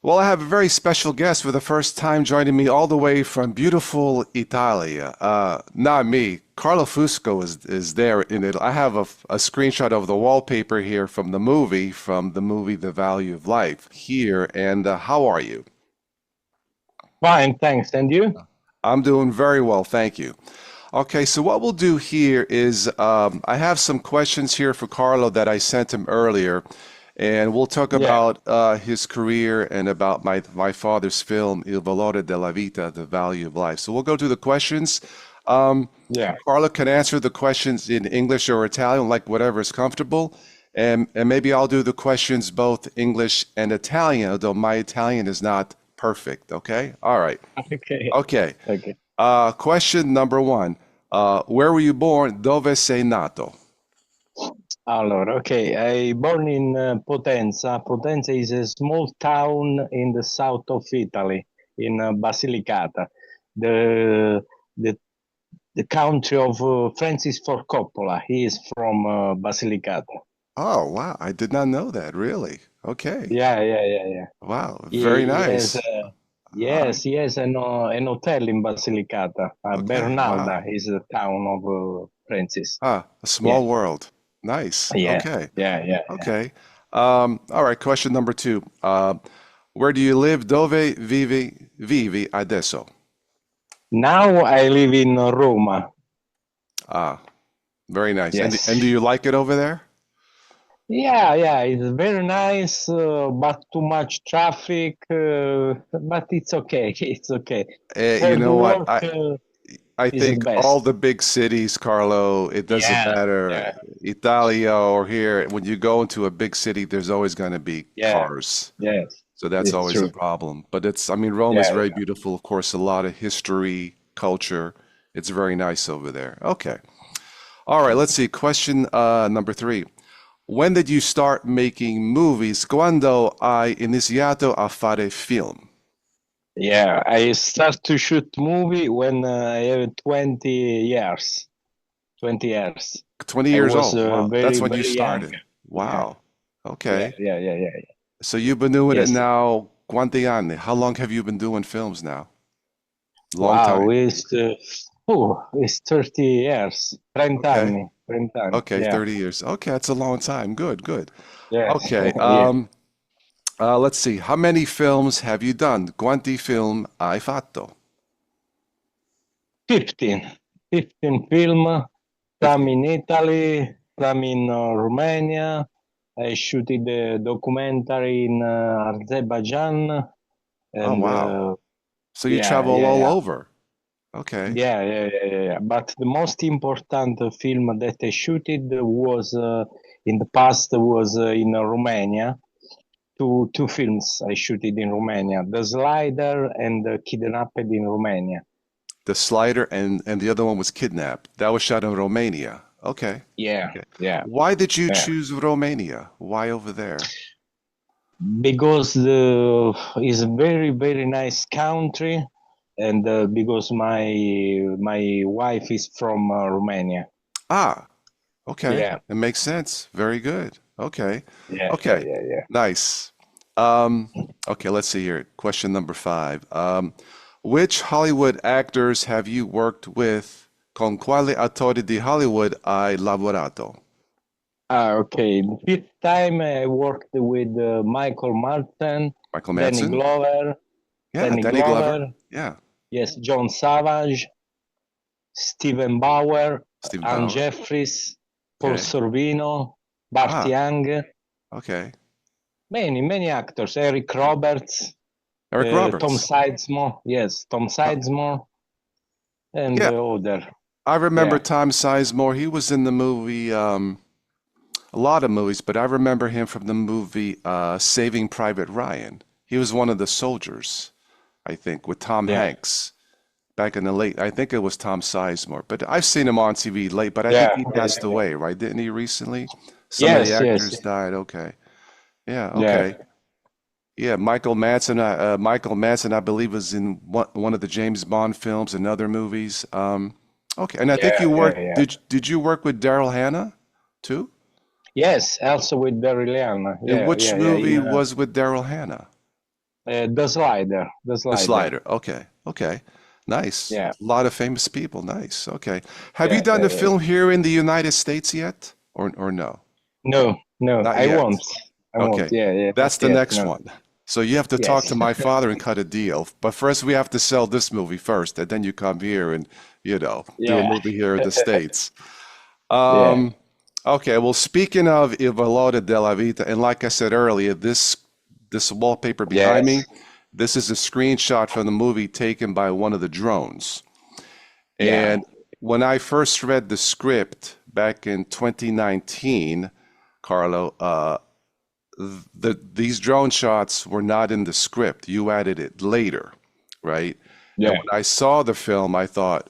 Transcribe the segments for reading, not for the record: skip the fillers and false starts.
Well, I have a very special guest for the first time joining me all the way from beautiful Italia. Not me. Carlo Fusco is there in it. I have a screenshot of the wallpaper here from the movie The Value of Life here. And how are you? Fine, thanks. And you? I'm doing very well, thank you. Okay, so what we'll do here is I have some questions here for Carlo that I sent him earlier, and we'll talk Yeah, about his career and about my father's film Il Valore della Vita, The Value of Life. So we'll go to the questions. Um, yeah. Carlo can answer the questions in English or Italian, like whatever is comfortable, and maybe I'll do the questions both English and Italian, although my Italian is not perfect. Okay, all right. Okay, Okay. okay. Question number one. Where were you born? Dove sei nato? Allora, okay. I born in Potenza. Potenza is a small town in the south of Italy, in Basilicata, the the the country of Francis Ford Coppola. He is from Basilicata. Oh, wow. I did not know that, really. Okay. Yeah. Wow. Very He has nice. yes, he has an hotel in Basilicata. Okay. Bernalda Wow. is the town of Francis. Ah, a Yeah, small world. Nice. yeah, Okay. yeah. Okay. All right. Question number two. Where do you live? Dove vivi adesso? Now I live in Roma. Ah, very nice. And Yes. do you like it over there? Yeah, it's very nice, but too much traffic, but it's okay. It's okay. You For the know what? work, I is the think all best. the big cities, Carlo, it doesn't Yeah, matter, yeah, Italia or here, when you go into a big city, there's always going to be yeah, cars. yes, So that's it's always a true. problem. But I mean, Rome is Yeah, very beautiful. Of course, a lot of history, culture. It's very nice over there. Okay. All right, let's see. Question number three. When did you start making movies? Quando hai iniziato a fare film? yeah. I start to shoot movie when I have 20 years. 20 years. 20 I years was old. Wow, that's when you very young. started. Yeah, Wow. Okay. yeah. So you've been doing it Yes. now, quanti anni? How long have you been doing films now? Long Wow, time. it's 30 years. 30 Okay. anni. 30 anni. Okay, Yeah. 30 years. Okay, that's a long time. Good, good. Yes. Okay. Yeah. Let's see. How many films have you done? Quanti film hai fatto? 15. 15 film, some 15. in Italy, some in Romania. I shooted a documentary in Azerbaijan, Oh, and wow. So you travel all yeah. over. Okay. Yeah. But the most important film that I shooted was in the past was in Romania. Two films I shooted in Romania: The Slider and Kidnapped in Romania. The Slider and the other one was Kidnapped. That was shot in Romania. Okay. Yeah, Okay. yeah, Why did you yeah. choose Romania? Why over there? Because the is a very nice country, and because my wife is from Romania. Ah, okay. Yeah, It makes sense. Very good. Okay. yeah, yeah, Okay. yeah, yeah. Nice. Um, okay, let's see here. Question number five. Which Hollywood actors have you worked with? Con quale attori di Hollywood hai lavorato? Okay. The fifth time I worked with Michael Martin, Michael Danny Madsen? Glover, Yeah, Danny Danny Glover. Glover, Yeah, yes, John Savage, Stephen Bauer, Stephen Anne Bauer. Jeffries, Paul Okay. Sorvino, Bart Ah, Young, okay. many actors, Eric Roberts, Eric Tom Roberts. Sidesmore, yes, Tom Uh, Sidesmore, and yeah, other, I remember yeah, Tom Sizemore. He was in the movie, a lot of movies, but I remember him from the movie Saving Private Ryan. He was one of the soldiers, I think, with Tom yeah, Hanks back in the late. I think it was Tom Sizemore, but I've seen him on TV late. But I think yeah, he passed away, right? Didn't he recently? Some of the yes, actors died. Okay. Yeah. yeah, Okay. Yeah. Michael Madsen, I believe, was in one of the James Bond films and other movies. Okay. And I think you worked. yeah. Did you work with Daryl Hannah too? Yes, also with Daryl Hannah. And which Yeah. movie was with Daryl Hannah? The Slider, The The Slider. Slider. Okay. Okay. Nice. Yeah, A lot of famous people. Nice. Okay. Have you yeah, done yeah, the yeah. film here in the United States yet? Or no? No, no, Not I yet. won't. I won't. Okay. Yeah, yeah, not That's the yet. next No. one. So you have to talk Yes. to my father and cut a deal. But first we have to sell this movie first, and then you come here and, do a Yeah, movie here in the States. yeah, Um, okay, well, speaking of Il Valore della Vita, and like I said earlier, this wallpaper behind me, yes, this is a screenshot from the movie taken by one of the drones. yeah, And when I first read the script back in 2019, Carlo, these drone shots were not in the script. You added it later, right? And yeah. when I saw the film, I thought,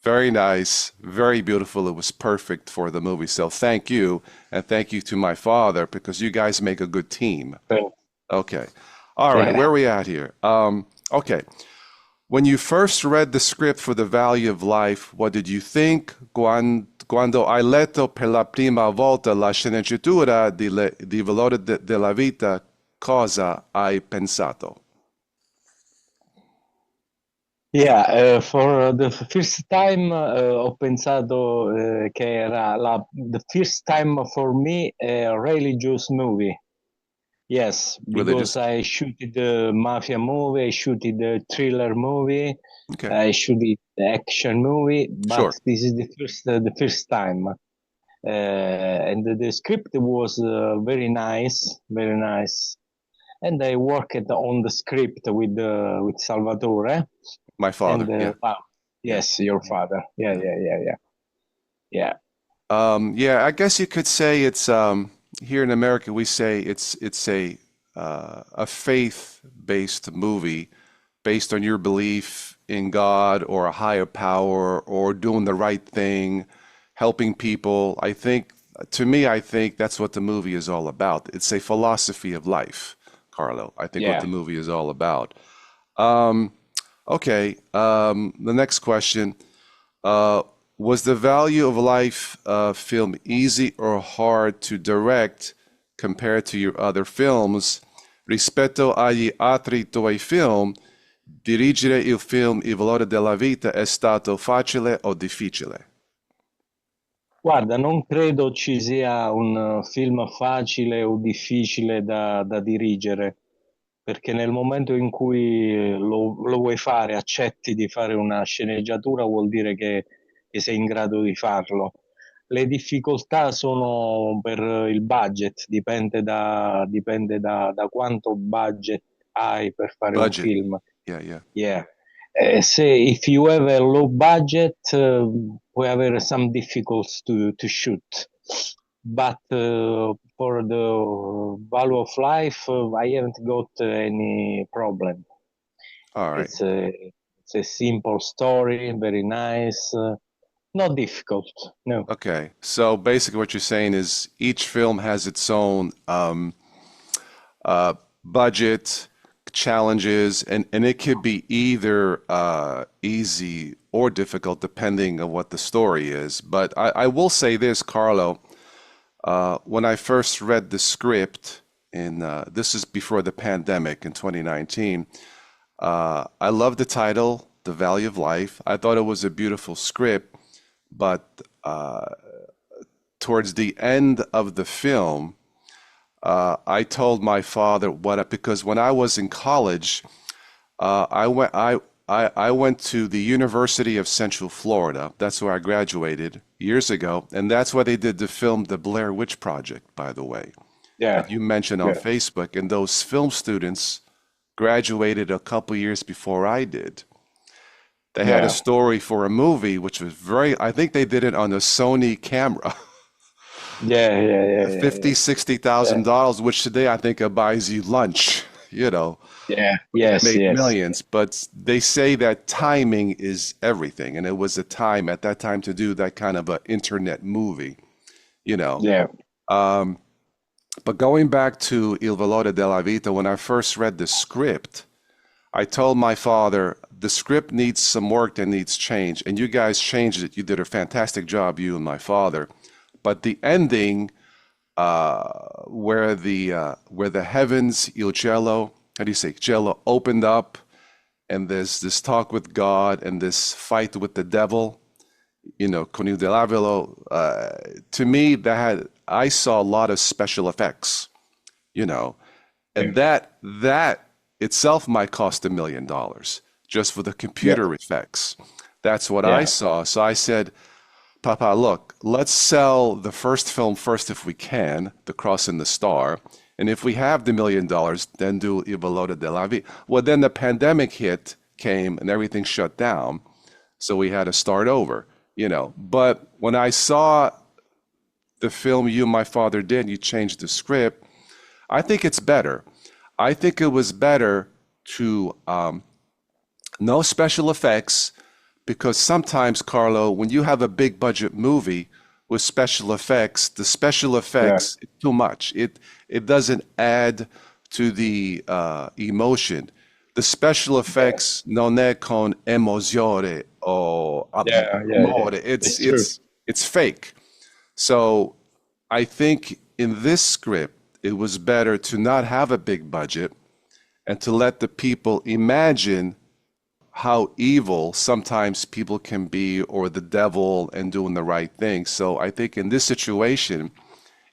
very nice, very beautiful. It was perfect for the movie. So thank you, and thank you to my father because you guys make a good team. Thank- Okay. All right, Yeah. where are we at here? Okay. When you first read the script for The Value of Life, what did you think? Quando hai letto per la prima volta la sceneggiatura di Valore della Vita, cosa hai pensato? Yeah, for the first time ho pensato che era the first time for me a religious movie. Yes, because Religious. I shooted the mafia movie, I shooted the thriller movie, Okay, I shooted the action movie, but sure. this is the first time. And the script was very nice, very nice. And I worked on the script with Salvatore. My And father. Yeah, wow, yeah, yes, your father. Yeah, yeah. yeah, yeah, yeah, yeah. Yeah, I guess you could say it's here in America we say it's a faith-based movie based on your belief in God or a higher power or doing the right thing, helping people. I think to me I think that's what the movie is all about. It's a philosophy of life, Carlo. I think what Yeah. the movie is all about. Okay, the next question. Uh, was The Value of Life film easy or hard to direct compared to your other films? Rispetto agli altri tuoi film, dirigere il film Il valore della vita è stato facile o difficile? Guarda, non credo ci sia un film facile o difficile da dirigere, perché nel momento in cui lo vuoi fare, accetti di fare una sceneggiatura, vuol dire che sei in grado di farlo. Le difficoltà sono per il budget, dipende da quanto budget hai per fare un Budget. film. Yeah, yeah. Yeah. Say if you have a low budget, we have some difficulties to shoot. But for the value of life, I haven't got any problem. All right. It's a simple story, very nice, not difficult. No. Okay. So basically what you're saying is each film has its own budget, challenges, and it could be either easy or difficult depending on what the story is. But I will say this, Carlo, when I first read the script this is before the pandemic in 2019, I loved the title, The Value of Life. I thought it was a beautiful script, but towards the end of the film, I told my father because when I was in college, I went to the University of Central Florida. That's where I graduated years ago, and that's where they did the film The Blair Witch Project, by the way, Yeah. that you mentioned on Yeah. Facebook. And those film students graduated a couple years before I did. They had a Yeah. story for a movie, which was I think they did it on a Sony camera. Yeah. Yeah. Yeah. Yeah. 50, $60,000, which today I think buys you lunch, Yeah. It Yes. made Yes. millions, but they say that timing is everything, and it was a time at that time to do that kind of a internet movie, you know. Yeah. Um, but going back to Il Valore della Vita, when I first read the script, I told my father the script needs some work that needs change, and you guys changed it. You did a fantastic job, you and my father. But the ending, where the heavens, Il Cielo, how do you say, cielo opened up, and there's this talk with God and this fight with the devil, con il dell'Avilo. To me, I saw a lot of special effects, you know, Yeah. and that itself might cost $1 million just for the Yeah. computer effects. That's what I Yeah. saw. So I said, Papa, look, let's sell the first film first if we can, The Cross and the Star. And if we have the $1 million, then do Il Volore della Vita. Well, then the pandemic came and everything shut down. So we had to start over, But when I saw the film you and my father did, you changed the script, I think it's better. I think it was better to no special effects, because sometimes, Carlo, when you have a big budget movie with special effects, the special Yeah. effects too much. It doesn't add to the emotion. The special Yeah. effects non è con emozione or Yeah. Yeah. Yeah. amore. It's It's true. it's it's fake. So I think in this script, it was better to not have a big budget and to let the people imagine how evil sometimes people can be, or the devil, and doing the right thing. So I think in this situation,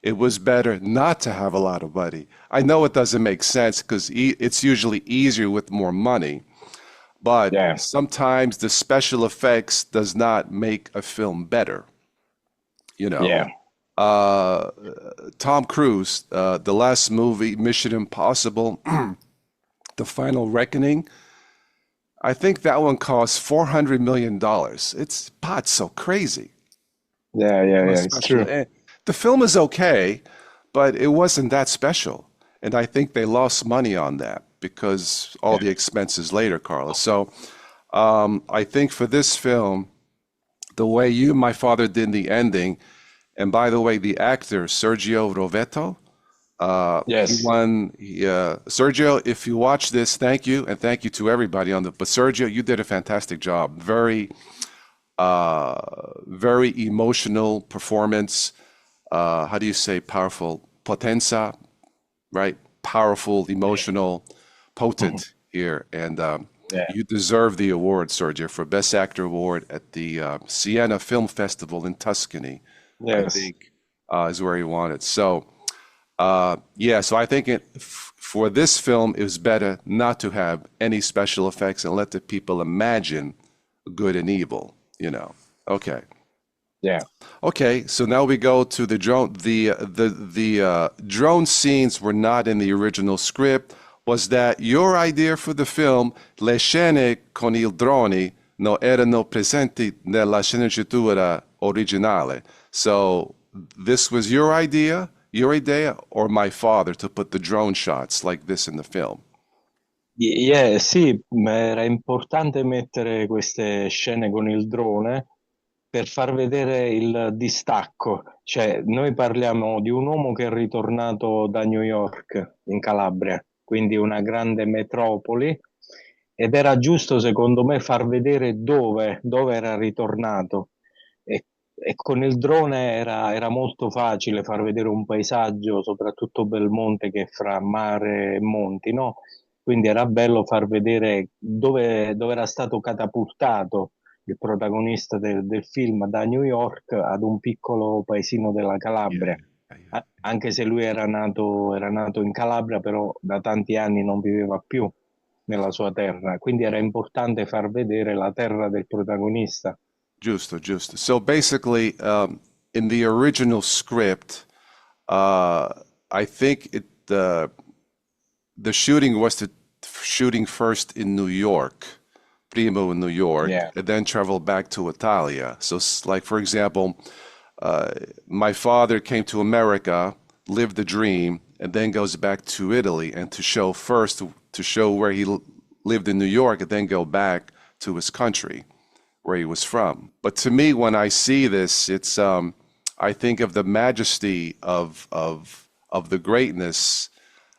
it was better not to have a lot of money. I know it doesn't make sense because it's usually easier with more money, but Yeah. sometimes the special effects does not make a film better, you know. Yeah. Uh, Tom Cruise, the last movie, Mission Impossible, The Final Reckoning, I think that one cost $400 million. It's pot's so crazy. Yeah. Yeah. No Yeah. It's special. true. The film is okay, but it wasn't that special. And I think they lost money on that because all Yeah. the expenses later, Carlos. So I think for this film, the way you and my father did the ending, and by the way, the actor Sergio Rovetto, he Yes. won. Sergio, if you watch this, thank you, and thank you to everybody on the. But Sergio, you did a fantastic job. Very emotional performance. How do you say powerful? Potenza, right? Powerful, emotional, Mhm. potent here, and Yeah. you deserve the award, Sergio, for Best Actor award at the Siena Film Festival in Tuscany. I Yes. think is where he won it. So. Yeah, so I think for this film, it was better not to have any special effects and let the people imagine good and evil, Okay. Yeah. Okay, so now we go to the drone. The drone scenes were not in the original script. Was that your idea for the film? Le scene con il droni non erano presenti nella sceneggiatura originale. So this was your idea, or my father to put the drone shots like this in the film? Yeah, sì, ma era importante mettere queste scene con il drone per far vedere il distacco. Cioè, noi parliamo di un uomo che è ritornato da New York in Calabria, quindi una grande metropoli, ed era giusto, secondo me, far vedere dove era ritornato. E, e con il drone era molto facile far vedere un paesaggio, soprattutto Belmonte, che è fra mare e monti, no? Quindi era bello far vedere dove era stato catapultato il protagonista del film da New York ad un piccolo paesino della Yeah, Calabria. yeah, yeah. Anche se lui era nato in Calabria, però da tanti anni non viveva più nella sua terra, quindi era importante far vedere la terra del protagonista. Giusto, giusto. So basically, in the original script, uh, I think the shooting was shooting first in New York, primo in New York, Yeah, and then travel back to Italia. So, like for example, uh, my father came to America, lived the dream, and then goes back to Italy, and to show where he lived in New York, and then go back to his country where he was from. But to me, when I see this, it's I think of the majesty of the greatness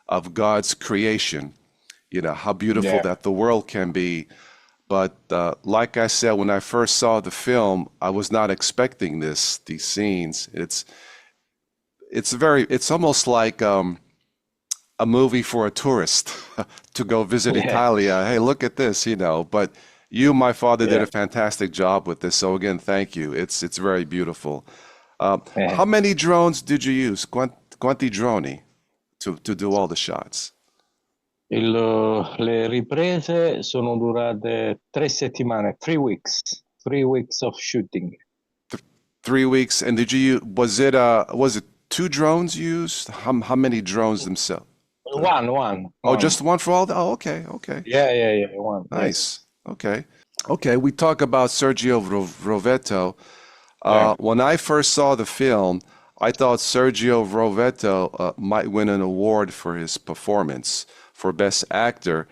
of God's creation. How beautiful yeah, that the world can be. But like I said, when I first saw the film, I was not expecting these scenes. It's almost like a movie for a tourist to go visit Yeah, Italia. Hey, look at this, you know. But you, my father, did yeah. a fantastic job with this. So again, thank you. It's very beautiful. Eh. How many drones did you use? Quanti droni to do all the shots? Le riprese sono durate 3 settimane, 3 weeks of shooting. 3 weeks. And did you was it two drones used? How many drones themselves? Oh, One. just one for all the, oh, okay, okay. Yeah, one. Nice. Yes. Okay. Okay, we talk about Sergio Rovetto. Yeah. When I first saw the film, I thought Sergio Rovetto might win an award for his performance for Best Actor.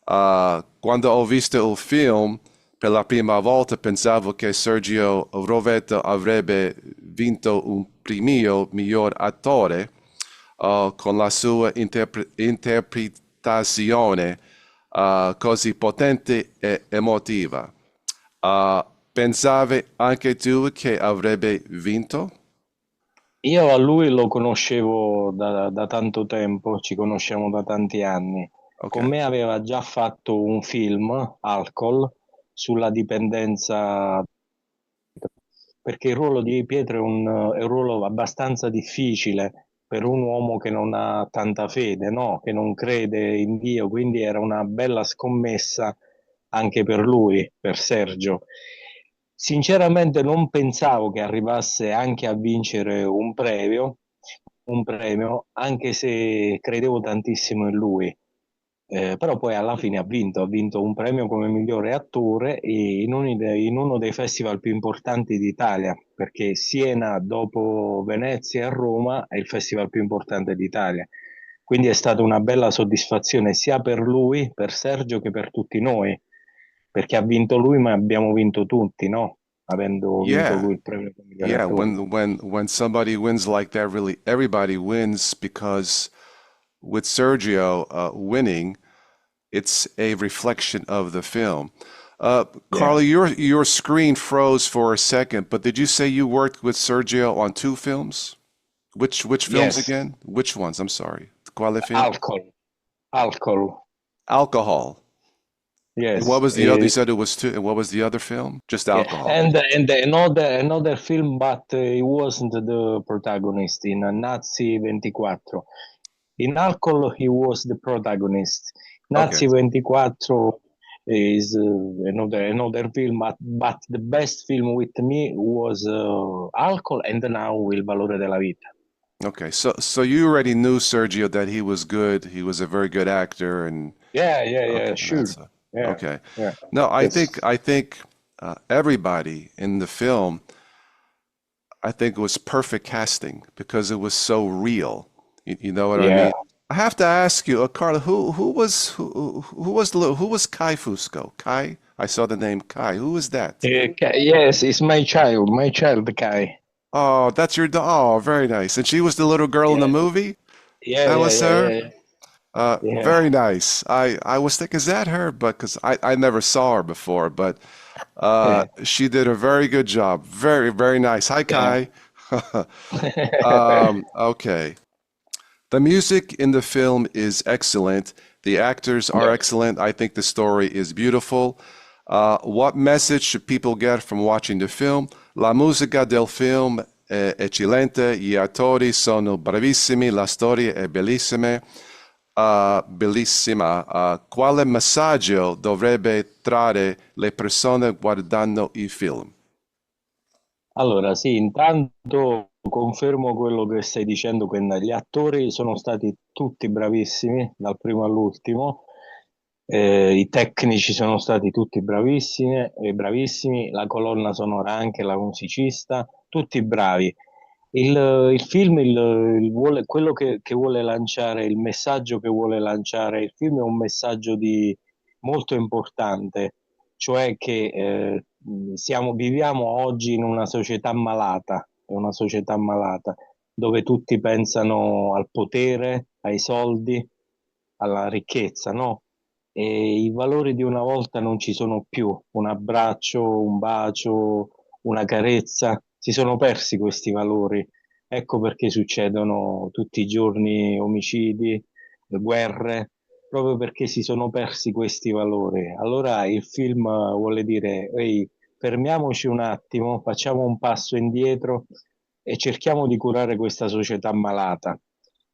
Quando ho visto il film per la prima volta, pensavo che Sergio Rovetto avrebbe vinto un premio miglior attore con la sua interpretazione così potente e emotiva. Pensavi anche tu che avrebbe vinto? Io a lui lo conoscevo da tanto tempo, ci conosciamo da tanti anni. Con Okay. me aveva già fatto un film, Alcol, sulla dipendenza, perché il ruolo di Pietro è un ruolo abbastanza difficile per un uomo che non ha tanta fede, no? Che non crede in Dio, quindi era una bella scommessa anche per lui, per Sergio. Sinceramente non pensavo che arrivasse anche a vincere un premio, anche se credevo tantissimo in lui. Però poi alla fine ha vinto un premio come migliore attore in uno dei festival più importanti d'Italia, perché Siena, dopo Venezia e Roma, è il festival più importante d'Italia. Quindi è stata una bella soddisfazione sia per lui, per Sergio, che per tutti noi, perché ha vinto lui, ma abbiamo vinto tutti, no? Avendo vinto Yeah. lui il premio come migliore Yeah, attore. when somebody wins like that, really everybody wins because with Sergio winning, it's a reflection of the film. Yeah. Carly, your screen froze for a second, but did you say you worked with Sergio on two films? Which films Yes. again? Which ones? I'm sorry. Quale film? Alcohol. Alcohol. Alcohol. And what Yes. was the other? You said it was two. And what was the other film? Just Yeah, alcohol. and another film, but he wasn't the protagonist in Nazi 24. In Alcohol, he was the protagonist. Okay. Nazi 24 is another film, but the best film with me was Alcohol, and now Il Valore della Vita. Okay. So you already knew Sergio that he was good. He was a very good actor, and Yeah, okay, sure. Yeah, okay. yeah, No, yes, I think everybody in the film, I think it was perfect casting because it was so real. You know what I yeah. mean? I have to ask you, Carla, who was Kai Fusco? Kai? I saw the name Kai. Who was that? Yes, it's my child, Kai. Oh, that's your oh, very nice. And she was the little girl in the Yeah, movie? yeah, That yeah, was yeah, her? yeah, yeah. Very nice. I was thinking, is that her? But because I never saw her before, but Yeah. she did a very good job. Very, very nice. Hi, Yeah. Kai. Okay. The music in the film is excellent. The actors are Yeah. excellent. I think the story is beautiful. What message should people get from watching the film? La musica del film è eccellente, gli attori sono bravissimi, la storia è bellissima. Bellissima. Quale messaggio dovrebbe trarre le persone guardando il film? Allora, sì, intanto confermo quello che stai dicendo, che gli attori sono stati tutti bravissimi, dal primo all'ultimo. I tecnici sono stati tutti bravissimi, la colonna sonora anche, la musicista, tutti bravi. Il film, quello che vuole lanciare, il messaggio che vuole lanciare il film è un messaggio molto importante, cioè che viviamo oggi in una società malata, dove tutti pensano al potere, ai soldi, alla ricchezza, no? E i valori di una volta non ci sono più. Un abbraccio, un bacio, una carezza, si sono persi questi valori. Ecco perché succedono tutti i giorni omicidi, guerre, proprio perché si sono persi questi valori. Allora il film vuole dire, ehi, fermiamoci un attimo, facciamo un passo indietro e cerchiamo di curare questa società malata.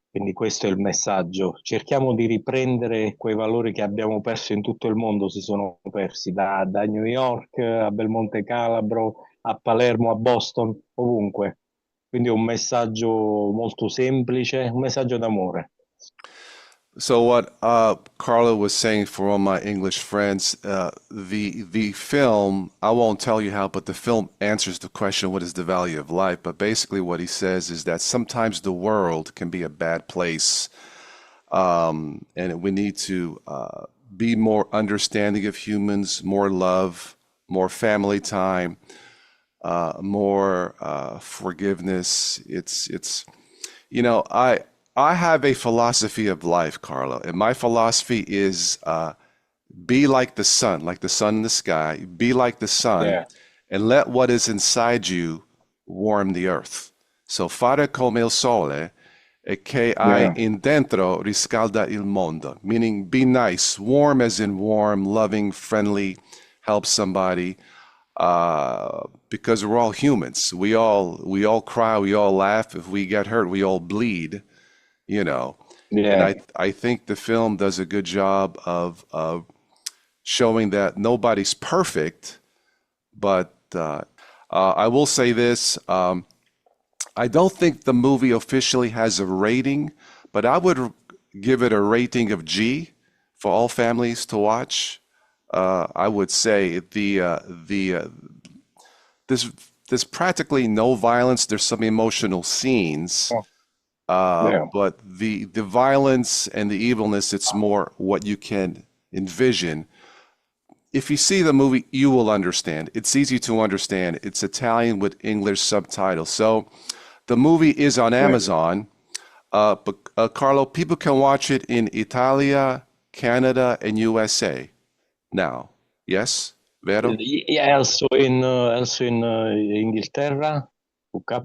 Quindi questo è il messaggio. Cerchiamo di riprendere quei valori che abbiamo perso in tutto il mondo, si sono persi da New York a Belmonte Calabro, a Palermo, a Boston, ovunque. Quindi è un messaggio molto semplice, un messaggio d'amore. So what Carlo was saying for all my English friends, the film, I won't tell you how, but the film answers the question, what is the value of life? But basically what he says is that sometimes the world can be a bad place, and we need to be more understanding of humans, more love, more family time, more forgiveness. It's I have a philosophy of life, Carlo, and my philosophy is be like the sun in the sky, be like the sun, Yeah, and let what is inside you warm the earth. So fare come il sole e che hai yeah, in dentro riscalda il mondo, meaning be nice, warm as in warm, loving, friendly, help somebody, because we're all humans. We all cry, we all laugh. If we get hurt, we all bleed, you know. And yeah, I think the film does a good job of showing that nobody's perfect, but I will say this. I don't think the movie officially has a rating, but I would give it a rating of G for all families to watch. I would say there's there's practically no violence. There's some emotional scenes, oh, yeah, but the violence and the evilness, it's more what you can envision. If you see the movie, you will understand. It's easy to understand. It's Italian with English subtitles. So the movie is on yeah. Amazon. But Carlo, people can watch it in Italia, Canada, and USA now. Yes, Vero? Yeah, also in Inghilterra, UK,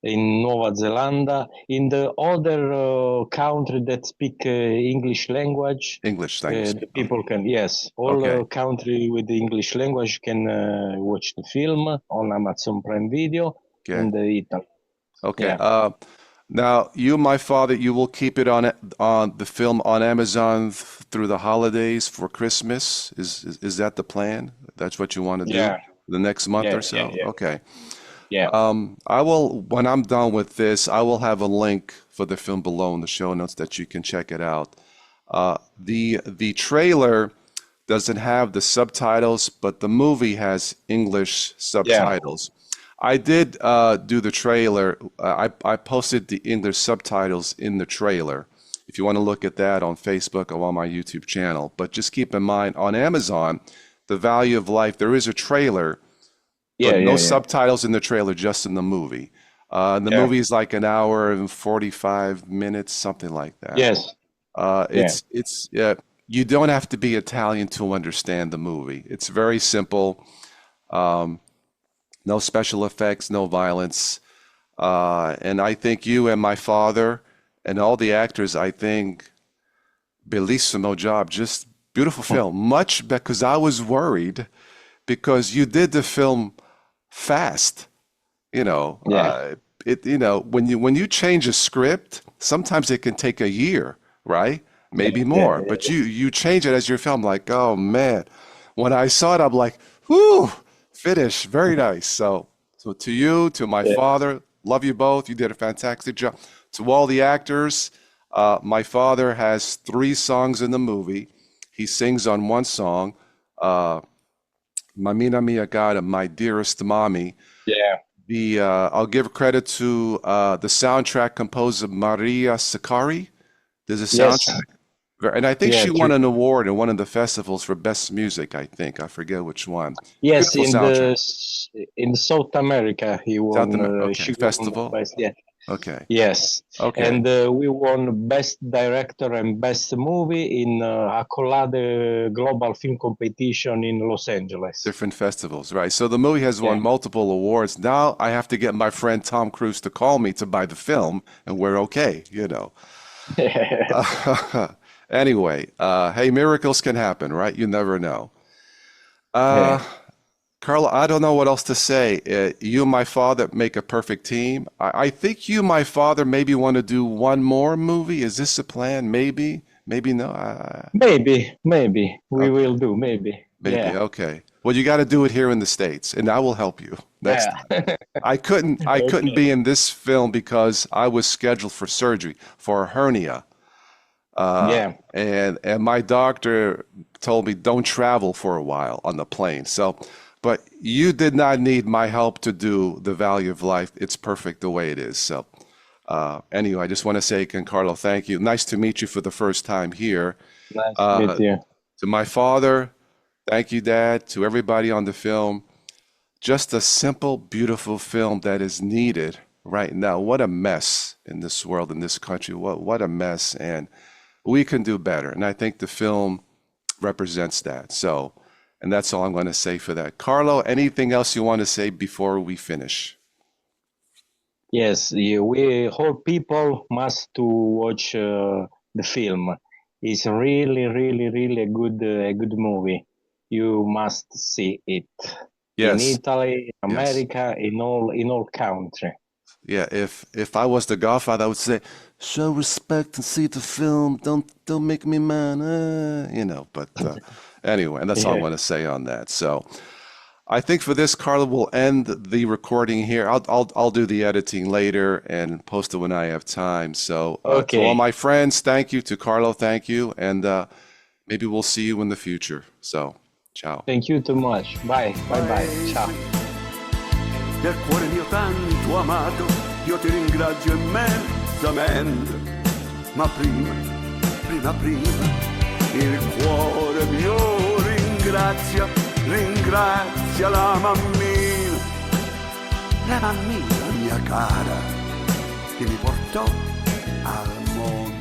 in Nuova Zelanda, in the other country that speak English language, English language. the people can, yes, all Okay. country with the English language can watch the film on Amazon Prime Video Okay. and Italy. Okay. Yeah, Now you, my father, you will keep it on the film on Amazon through the holidays for Christmas. Is that the plan? That's what you want to do yeah, the next month yeah, or yeah, so? yeah, Okay. yeah, I will, when I'm done with this, I will have a link for the film below in the show notes that you can check it out. The trailer doesn't have the subtitles, but the movie has English yeah. subtitles. I did do the trailer. I posted the English subtitles in the trailer. If you want to look at that on Facebook or on my YouTube channel. But just keep in mind, on Amazon, The Value of Life, there is a trailer, Yeah, but no yeah, yeah, subtitles in the trailer, just in the movie. The yeah. movie is like an hour and 45 minutes, something like that. Yes, yeah, It's you don't have to be Italian to understand the movie. It's very simple. Um, no special effects, no violence. And I think you and my father and all the actors, I think, bellissimo job. Just beautiful film. Much because I was worried because you did the film fast. You know, yeah, when you change a script, sometimes it can take a year, right? yeah, Maybe yeah, more. yeah, But you change it as your film. Like, oh man, when I saw it, I'm like, whoo, finish, very nice. So to you, to my yeah, father, love you both. You did a fantastic job. To all the actors, my father has three songs in the movie. He sings on one song, uh, Mamina Mia Cara, My Dearest Mommy. yeah. I'll give credit to the soundtrack composer Maria Sakkari. There's a Yes, soundtrack, and I think yeah, she true. won an award in one of the festivals for best music. I think I forget which one. Yes, Beautiful soundtrack. in South America, he South won. America. Okay, She won festival. best. Yeah, Okay, yes, okay. and we won best director and best movie in Accolade Global Film Competition in Los Angeles. Different festivals, right? So the movie has Yeah, won multiple awards. Now I have to get my friend Tom Cruise to call me to buy the film, and we're okay. Anyway, hey, miracles can happen, right? You never know. Uh, Yeah. Carla, I don't know what else to say. You and my father make a perfect team. I think you and my father maybe want to do one more movie. Is this a plan? Maybe, maybe no. Maybe we Okay, will do. Maybe. maybe. Yeah. Okay. Well, you got to do it here in the States, and I will help you next Yeah. time. I couldn't Okay. be in this film because I was scheduled for surgery for a hernia. And my doctor told me don't travel for a while on the plane. So, but you did not need my help to do The Value of Life. It's perfect the way it is. So, anyway, I just want to say, Giancarlo, thank you. Nice to meet you for the first time here. Nice to meet Uh, you. to my father, thank you, Dad. To everybody on the film, just a simple, beautiful film that is needed right now. What a mess in this world, in this country. What a mess. And we can do better. And I think the film represents that. So, and that's all I'm going to say for that. Carlo, anything else you want to say before we finish? Yes, we all people must to watch the film. It's really a good movie. You must see it in Yes, Italy, yes. America, in all country. Yeah, if I was the Godfather, I would say, show respect and see the film. Don't make me mad, But anyway, and that's all I Yeah. want to say on that. So I think for this, Carla, we'll end the recording here. I'll do the editing later and post it when I have time. So to all Okay. my friends, thank you. To Carlo, thank you, and maybe we'll see you in the future. So, ciao. Thank you too much. Bye. Bye bye. Ciao. Del cuore mio tanto amato, io ti ringrazio immensamente. Ma prima, il cuore mio ringrazia la mammina mia cara, che mi portò al mondo.